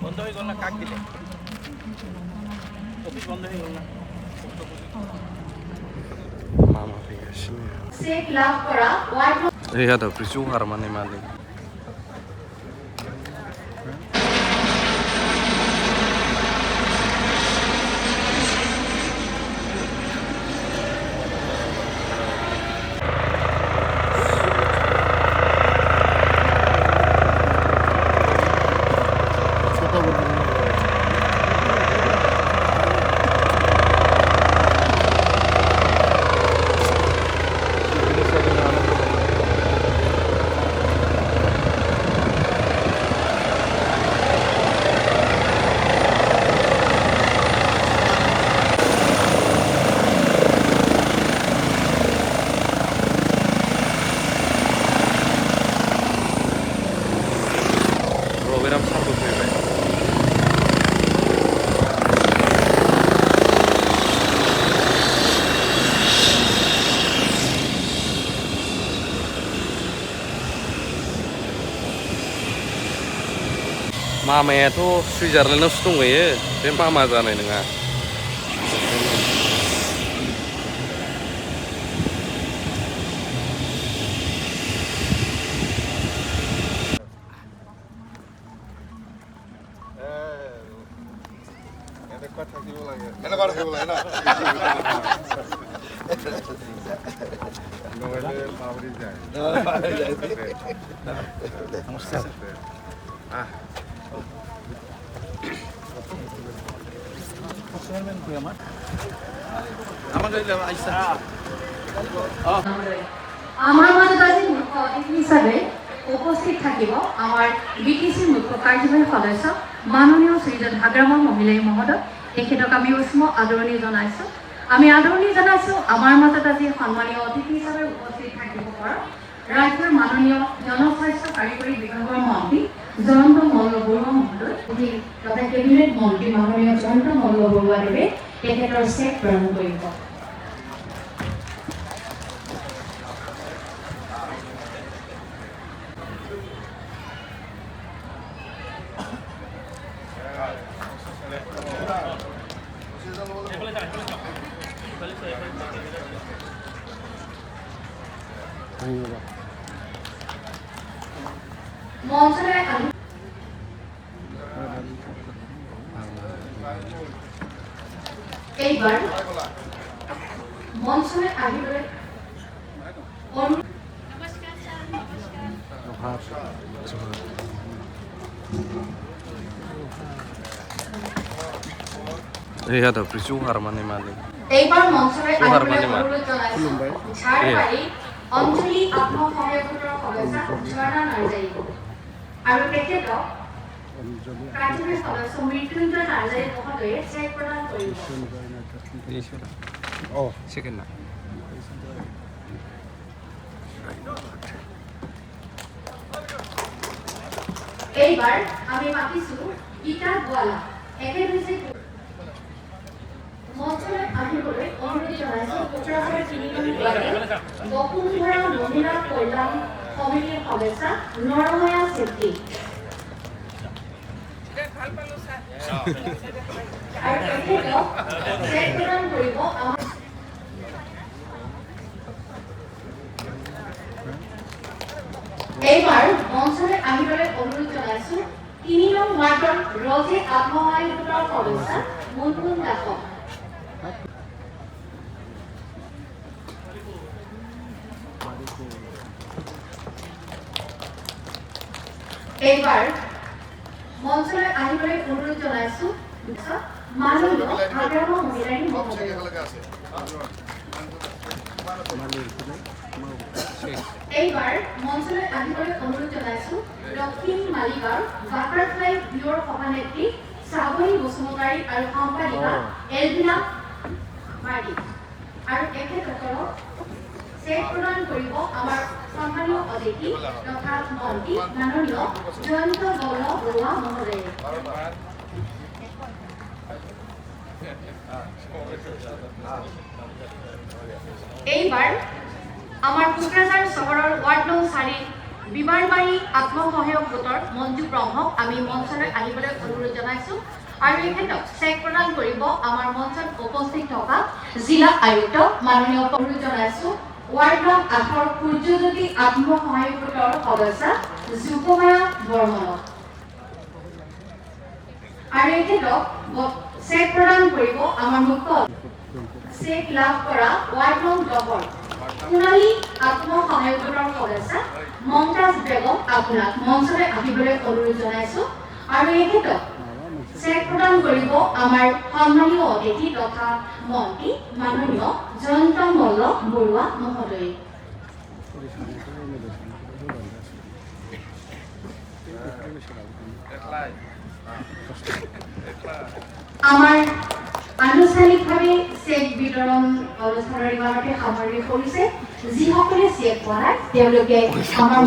বন্ধ হয়ে গেল না কাক দিলে অফিস বন্ধ হয়ে গেল না Mama pigasnya. Save love kora white Iya ada berjuang mana mana. Program sambut ya. Mamanya tuh Switzerland setung ya, dia mama sana ini nggak. আমার মাজত আজি মুখ্য অতিথি হিচাপে উপস্থিত থাকিব আমাৰ BTC মুখ্য কাৰ্যবাহী সদস্য মাননীয় শ্ৰীযুত হাগ্ৰামৰ মহিলাই মহোদয় তেখেতক আমি উষ্ম আদৰণি জনাইছোঁ আমি আদৰণি জনাইছোঁ আমাৰ মাজত আজি সন্মানীয় অতিথি হিচাপে উপস্থিত থাকিব পৰা ৰাজ্যৰ মাননীয় জনস্বাস্থ্য কাৰিকৰী বিভাগৰ মন্ত্ৰী জয়ন্ত মল্ল বৰুৱা মহোদয় তথা কেবিনেট মন্ত্ৰী মাননীয় জয়ন্ত মল্ল বৰুৱাদেৱে তেখেতৰ চেক প্ৰেৰণ কৰিব মঞ্চলৈ এইবাৰ মঞ্চলৈ আহিবলৈ Iya ada berjuang mana mana. এইবাৰ মঞ্চলৈ আহিবলৈ অনুৰোধ জনাইছোঁ ঝাৰবাৰী অঞ্জলি আত্মসহায়ক গোটৰ সদস্য ঝৰ্ণা নাৰ্জাৰী আৰু তেখেতক কাৰ্যবাহী সদস্য মৃত্যুঞ্জয় নাৰ্জাৰী মহোদয়ে চেক প্ৰদান কৰিব Second না. এইবাৰ আমি মাতিছোঁ গীতা গোৱালা একেদৰে মঞ্চলৈ আহিবলৈ অনুৰোধ জনাইছোঁ কোকৰাঝাৰ ৩ নং ৱাৰ্ডৰ বসুন্ধৰা মহিলা কল্যাণ সমিতিৰ সদস্য নৰময়া চেত্ৰী আৰু তেখেতক চেক প্ৰদান কৰিব এইবাৰ মঞ্চলৈ আহিবলৈ অনুৰোধ জনাইছোঁ ৩ নং ৱাৰ্ডৰ ৰজে আত্মসহায়ক গোটৰ সদস্য মুনমুন দাসক এইবাৰ মঞ্চলৈ আহিবলৈ অনুৰোধ জনাইছোঁ মাননীয় হাগ্ৰামৰ মহিলাই মহোদয় এইবাৰ মঞ্চলৈ আহিবলৈ অনুৰোধ জনাইছোঁ দক্ষিণ মালিগাঁৱৰ বাটাৰফ্লাই ভিউৰ সভানেত্ৰী শ্ৰাৱণী বসুমতাৰী আৰু সম্পাদিকা এলভিনা মাৰ্ডি আৰু তেখেতসকলক চেক প্ৰদান কৰিব আমাৰ সন্মানীয় অতিথি তথা মন্ত্ৰী মাননীয় জয়ন্ত মল্ল বৰুৱা মহোদয়ে এইবাৰ আমাৰ কোকৰাঝাৰ চহৰৰ ৱাৰ্ড নং 4 বিবাৰবাৰী আত্মসহায়ক গোটৰ মঞ্জু ব্ৰহ্মক আমি মঞ্চলৈ আহিবলৈ অনুৰোধ জনাইছোঁ আৰু এখেতক চেক প্ৰদান কৰিব আমাৰ মঞ্চত উপস্থিত থকা জিলা আয়ুক্ত মাননীয় অনুৰোধ জনাইছোঁ ৱাৰ্ড নং 8 সূৰ্যজ্যোতি আত্মসহায়ক গোটৰ সদস্য জুকমায়া বৰ্মনক আৰু এখেতক চেক প্ৰদান কৰিব আমাৰ মুখ্য চেক লাভ কৰা ৱাৰ্ড নং 10 সোণালী আত্মসহায়ক গোটৰ সদস্য মমতাজ বেগম আপোনাক মঞ্চলৈ আহিবলৈ অনুৰোধ জনাইছোঁ আৰু এখেতক চেক প্ৰদান কৰিব আমাৰ সন্মানীয় অতিথি তথা মন্ত্ৰী মাননীয় জয়ন্ত মল্ল বৰুৱা মহোদয়। আমাৰ আনুষ্ঠানিকভাৱে চেক বিতৰণ অনুষ্ঠানৰ ইমানতে সামৰি কৰিছে যিসকলে চেক পোৱা নাই তেওঁলোকে আমাৰ